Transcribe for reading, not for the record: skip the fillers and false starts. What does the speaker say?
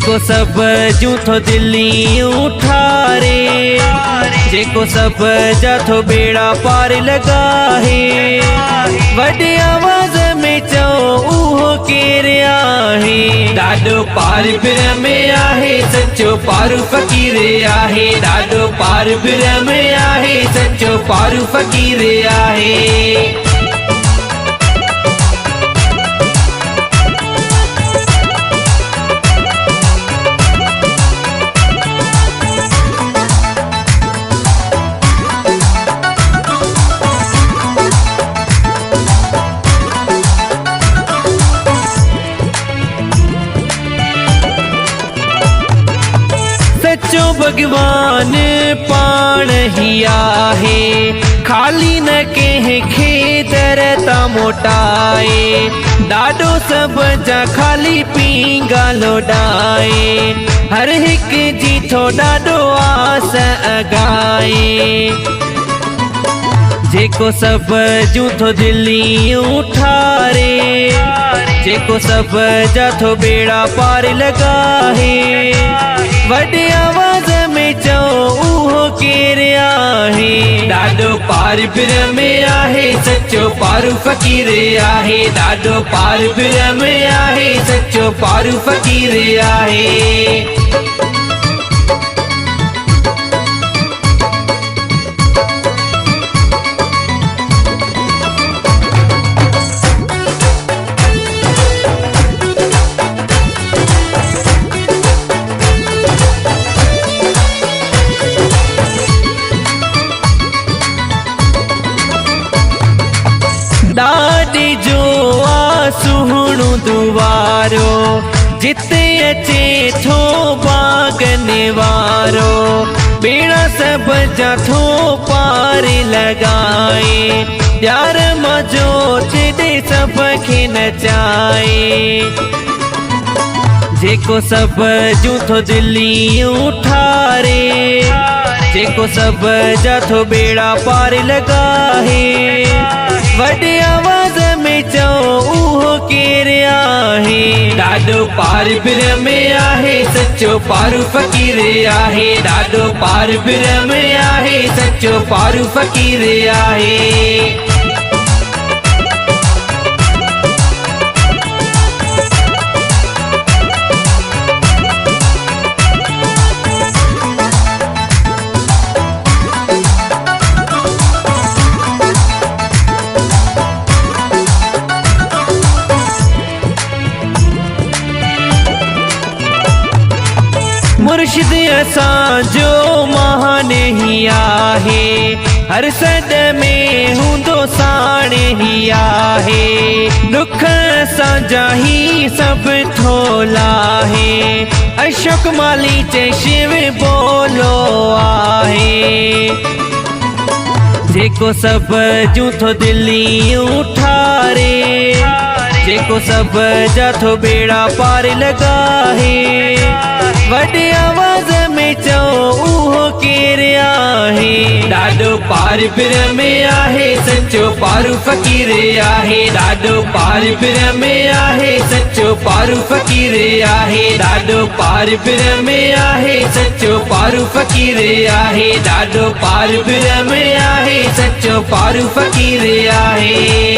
जेको सब जूथो दिल्ली उठारे, जेको सब जाथो बेड़ा पार लगा है। वॾी आवाज़ में चओ उहो केर आहे, ॾाढो पार फिर में आहे, सचो पारू फ़क़ीर आहे। ॾाढो पार फिर में आहे, सचो पारू फ़क़ीर आहे। सच्चो भगवान पाण ही आहे, खाली न कंहिंखे दरता मोटाए। ॾाढो सब जा खाली पींगा लोॾाए, हर हिक जी थो ॾाढो आस अगाए। जेको सब जूथो दिल्ली उठारे, जेको सब जाथो बेड़ा पार लगा है। वॾी आवाज़ में चओ उहो केर आहे, ॾाढो पार फिर में आहे, सचो पारू फ़क़ीर आहे। ॾाढो पार फिर में आहे, सचो पारू फ़क़ीर आहे। ॾाढी जो आ सुहिणो दुआरो, जिते अचे थो बागने वारो। बेड़ा सब जा थो पार लॻाए, प्यार मजो चिड़े सब खे नचाए। जेको सब जूथो दिल्ली उठारे, जेको सब जाथो बेड़ा पार लगा है। वॾी आवाज़ में चओ उहो केर आहे, ॾाढो पार फिर में आहे, सचो पारू फ़क़ीर आहे। ॾाढो पार फिर में आहे, सचो पारू फ़क़ीर आहे। मुर्शिद असांजो महान ही आहे, हर सद में हूंदो साण ही आहे। दुख असांजा ही सब थोला है, अशोक माली चे शिव बोलो आहे। जेको सब जूथो दिल्ली उठारे, जेको सब जाथो बेड़ा पार लगा है। वॾी आवाज़ में चओ उहो केर आहे, ॾाढो पार फिर में आहे, सचो पारू फ़क़ीर आहे। ॾाढो पार फिर में आहे, सचो पारू फ़क़ीर आहे। ॾाढो पार फिर में आहे, सचो पारू फ़क़ीर आहे। ॾाढो पार फिर में आहे, सचो पारू फ़क़ीर आहे।